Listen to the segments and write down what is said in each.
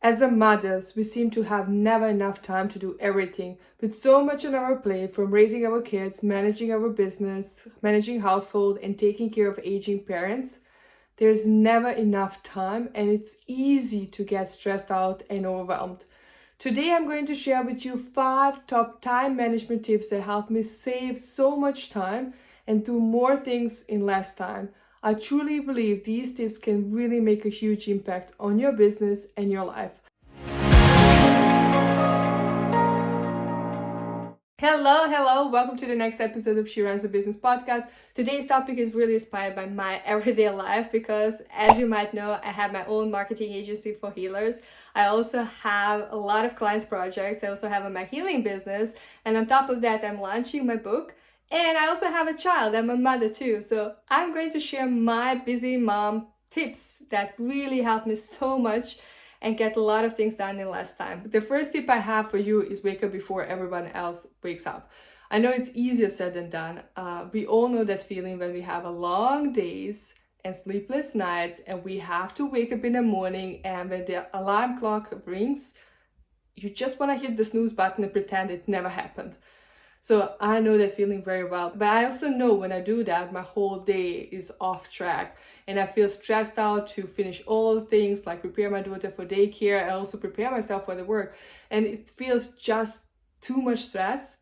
As a mothers, we seem to have never enough time to do everything. With so much on our plate, from raising our kids, managing our business, managing household, and taking care of aging parents, there's never enough time and it's easy to get stressed out and overwhelmed. Today, I'm going to share with you 5 top time management tips that help me save so much time and do more things in less time. I truly believe these tips can really make a huge impact on your business and your life. Hello, welcome to the next episode of She Runs a Business podcast. Today's topic is really inspired by my everyday life because, as you might know, I have my own marketing agency for healers. I also have a lot of clients projects. I also have my healing business, and on top of that, I'm launching my book. And I also have a child. I'm a mother too. So I'm going to share my busy mom tips that really help me so much and get a lot of things done in less time. The first tip I have for you is wake up before everyone else wakes up. I know it's easier said than done. We all know that feeling when we have a long days and sleepless nights and we have to wake up in the morning, and when the alarm clock rings, you just want to hit the snooze button and pretend it never happened. So I know that feeling very well, but I also know when I do that, my whole day is off track and I feel stressed out to finish all the things like prepare my daughter for daycare. I also prepare myself for the work, and it feels just too much stress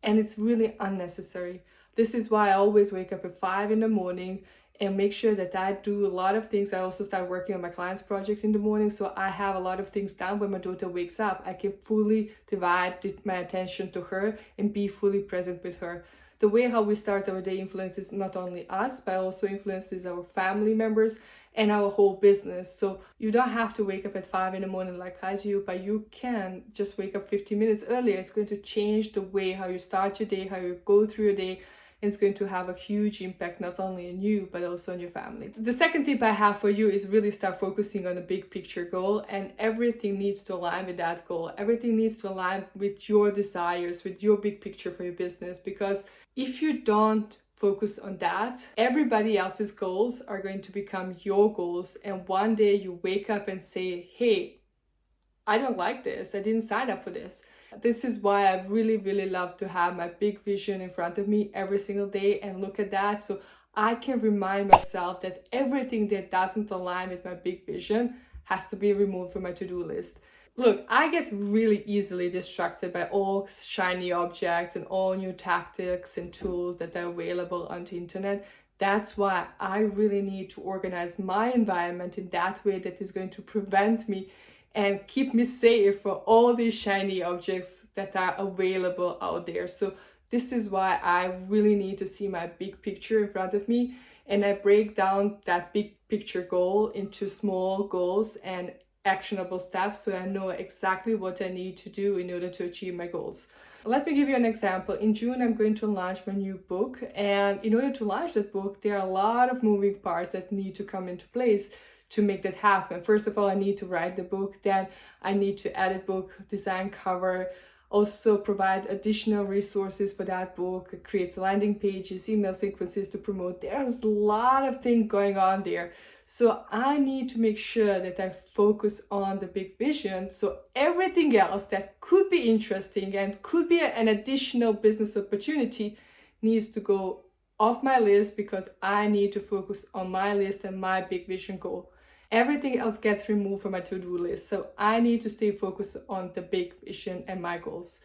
and it's really unnecessary. This is why I always wake up at 5 in the morning and make sure that I do a lot of things. I also start working on my client's project in the morning, so I have a lot of things done. When my daughter wakes up, I can fully divide my attention to her and be fully present with her. The way how we start our day influences not only us, but also influences our family members and our whole business. So you don't have to wake up at 5 in the morning like I do, but you can just wake up 15 minutes earlier. It's going to change the way how you start your day, how you go through your day. It's going to have a huge impact not only on you, but also on your family. The second tip I have for you is really start focusing on a big picture goal, and everything needs to align with that goal. Everything needs to align with your desires, with your big picture for your business, because if you don't focus on that, everybody else's goals are going to become your goals. And one day you wake up and say, hey, I don't like this. I didn't sign up for this. This is why I really love to have my big vision in front of me every single day and look at that, so I can remind myself that everything that doesn't align with my big vision has to be removed from my to-do list. Look, I get really easily distracted by all shiny objects and all new tactics and tools that are available on the internet. That's why I really need to organize my environment in that way that is going to prevent me and keep me safe for all these shiny objects that are available out there. So this is why I really need to see my big picture in front of me, and I break down that big picture goal into small goals and actionable steps, so I know exactly what I need to do in order to achieve my goals. Let me give you an example. In June, I'm going to launch my new book, and in order to launch that book, there are a lot of moving parts that need to come into place to make that happen. First of all, I need to write the book, then I need to edit book, design cover, also provide additional resources for that book, create landing pages, email sequences to promote. There's a lot of things going on there. So I need to make sure that I focus on the big vision. So everything else that could be interesting and could be an additional business opportunity needs to go off my list, because I need to focus on my list and my big vision goal. Everything else gets removed from my to-do list. So I need to stay focused on the big vision and my goals.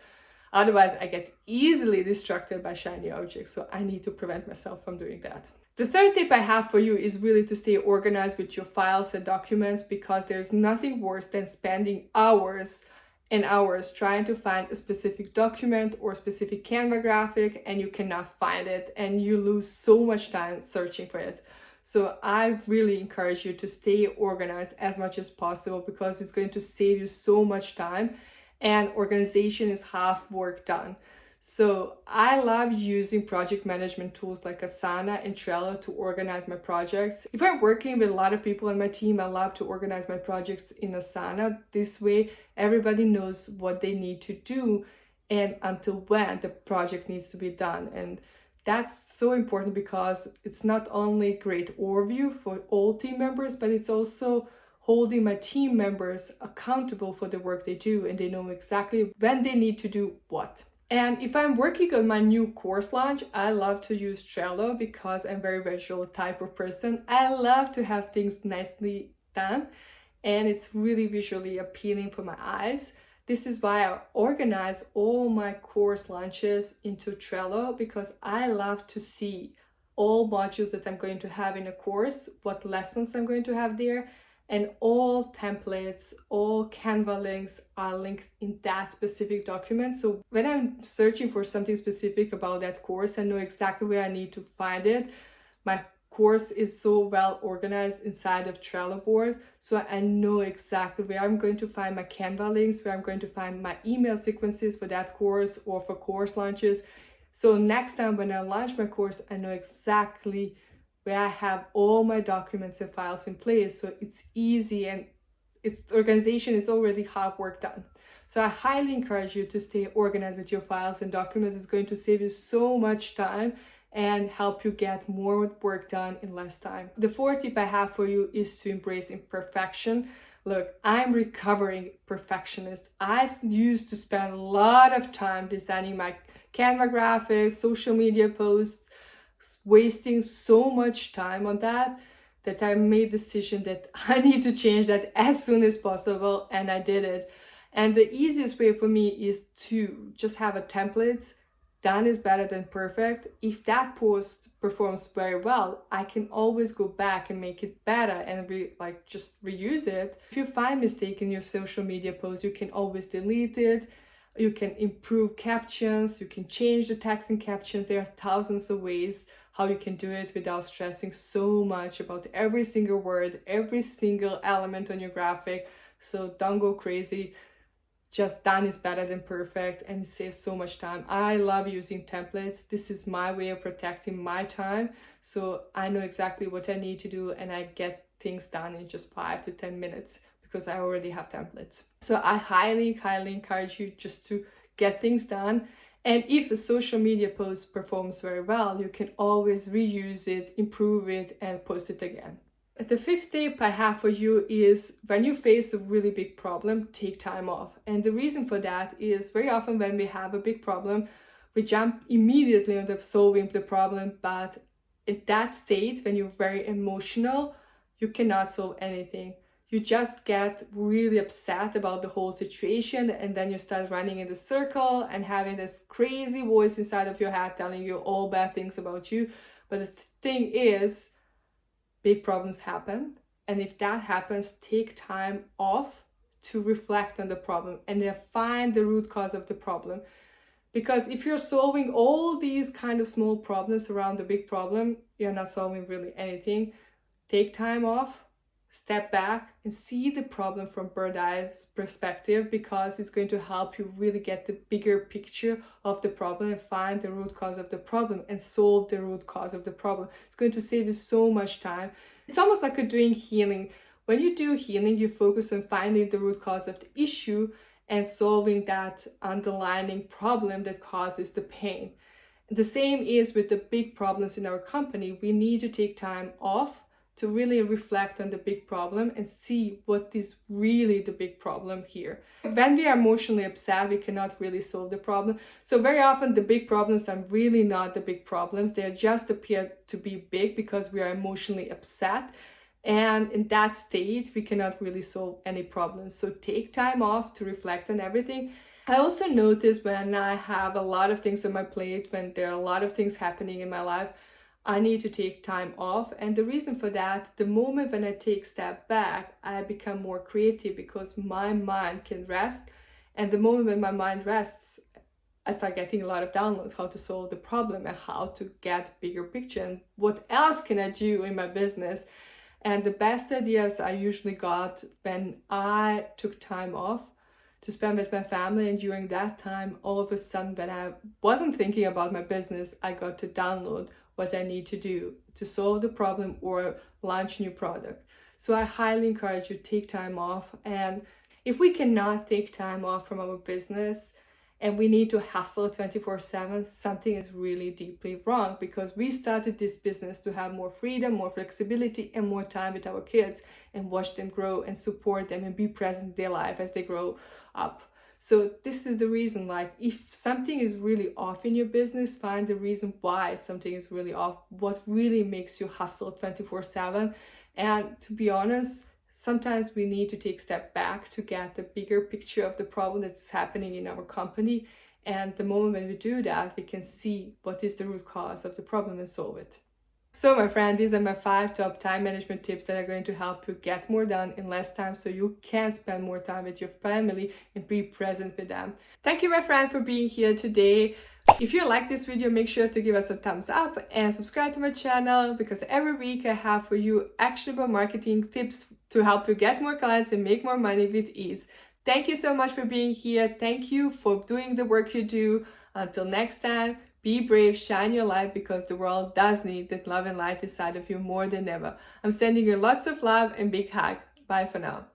Otherwise, I get easily distracted by shiny objects. So I need to prevent myself from doing that. The third tip I have for you is really to stay organized with your files and documents, because there's nothing worse than spending hours and hours trying to find a specific document or specific Canva graphic, and you cannot find it and you lose so much time searching for it. So I really encourage you to stay organized as much as possible, because it's going to save you so much time, and organization is half work done. So I love using project management tools like Asana and Trello to organize my projects. If I'm working with a lot of people on my team, I love to organize my projects in Asana. This way, everybody knows what they need to do and until when the project needs to be done. And that's so important, because it's not only great overview for all team members, but it's also holding my team members accountable for the work they do, and they know exactly when they need to do what. And if I'm working on my new course launch, I love to use Trello because I'm a very visual type of person. I love to have things nicely done, and it's really visually appealing for my eyes. This is why I organize all my course launches into Trello, because I love to see all modules that I'm going to have in a course, what lessons I'm going to have there, and all templates, all Canva links are linked in that specific document. So when I'm searching for something specific about that course, I know exactly where I need to find it. My course is so well organized inside of Trello board, so I know exactly where I'm going to find my Canva links, where I'm going to find my email sequences for that course or for course launches. So next time when I launch my course, I know exactly where I have all my documents and files in place, so it's easy and its organization is already half work done. So I highly encourage you to stay organized with your files and documents. It's going to save you so much time and help you get more work done in less time. The fourth tip I have for you is to embrace imperfection. Look, I'm recovering perfectionist. I used to spend a lot of time designing my Canva graphics, social media posts, wasting so much time on that I made the decision that I need to change that as soon as possible, and I did it. And the easiest way for me is to just have a template. Done is better than perfect. If that post performs very well, I can always go back and make it better and just reuse it. If you find mistake in your social media post, you can always delete it. You can improve captions, you can change the text and captions. There are thousands of ways how you can do it without stressing so much about every single word, every single element on your graphic. So don't go crazy. Just done is better than perfect, and it saves so much time. I love using templates. This is my way of protecting my time. So I know exactly what I need to do, and I get things done in just 5 to 10 minutes because I already have templates. So I highly encourage you just to get things done. And if a social media post performs very well, you can always reuse it, improve it, and post it again. The fifth tip I have for you is when you face a really big problem, take time off. And the reason for that is very often when we have a big problem, we jump immediately on solving the problem. But in that state, when you're very emotional, you cannot solve anything. You just get really upset about the whole situation, and then you start running in the circle and having this crazy voice inside of your head telling you all bad things about you. But the thing is, big problems happen, and if that happens, take time off to reflect on the problem and then find the root cause of the problem. Because if you're solving all these kind of small problems around the big problem, you're not solving really anything. Take time off, step back, and see the problem from bird's eye perspective, because it's going to help you really get the bigger picture of the problem and find the root cause of the problem and solve the root cause of the problem. It's going to save you so much time. It's almost like doing healing. When you do healing, you focus on finding the root cause of the issue and solving that underlying problem that causes the pain. The same is with the big problems in our company. We need to take time off to really reflect on the big problem and see what is really the big problem here. When we are emotionally upset, we cannot really solve the problem. So very often the big problems are really not the big problems. They just appear to be big because we are emotionally upset. And in that state, we cannot really solve any problems. So take time off to reflect on everything. I also notice when I have a lot of things on my plate, when there are a lot of things happening in my life, I need to take time off. And the reason for that, the moment when I take a step back, I become more creative because my mind can rest. And the moment when my mind rests, I start getting a lot of downloads, how to solve the problem and how to get bigger picture and what else can I do in my business. And the best ideas I usually got when I took time off to spend with my family. And during that time, all of a sudden, when I wasn't thinking about my business, I got to download what I need to do to solve the problem or launch a new product. So I highly encourage you to take time off. And if we cannot take time off from our business and we need to hustle 24/7, something is really deeply wrong, because we started this business to have more freedom, more flexibility, and more time with our kids and watch them grow and support them and be present in their life as they grow up. So this is the reason, like, if something is really off in your business, find the reason why something is really off, what really makes you hustle 24/7. And to be honest, sometimes we need to take a step back to get the bigger picture of the problem that's happening in our company. And the moment when we do that, we can see what is the root cause of the problem and solve it. So my friend, these are my 5 top time management tips that are going to help you get more done in less time, so you can spend more time with your family and be present with them. Thank you, my friend, for being here today. If you like this video, make sure to give us a thumbs up and subscribe to my channel, because every week I have for you actionable marketing tips to help you get more clients and make more money with ease. Thank you so much for being here. Thank you for doing the work you do. Until next time, be brave, shine your light, because the world does need that love and light inside of you more than ever. I'm sending you lots of love and big hug. Bye for now.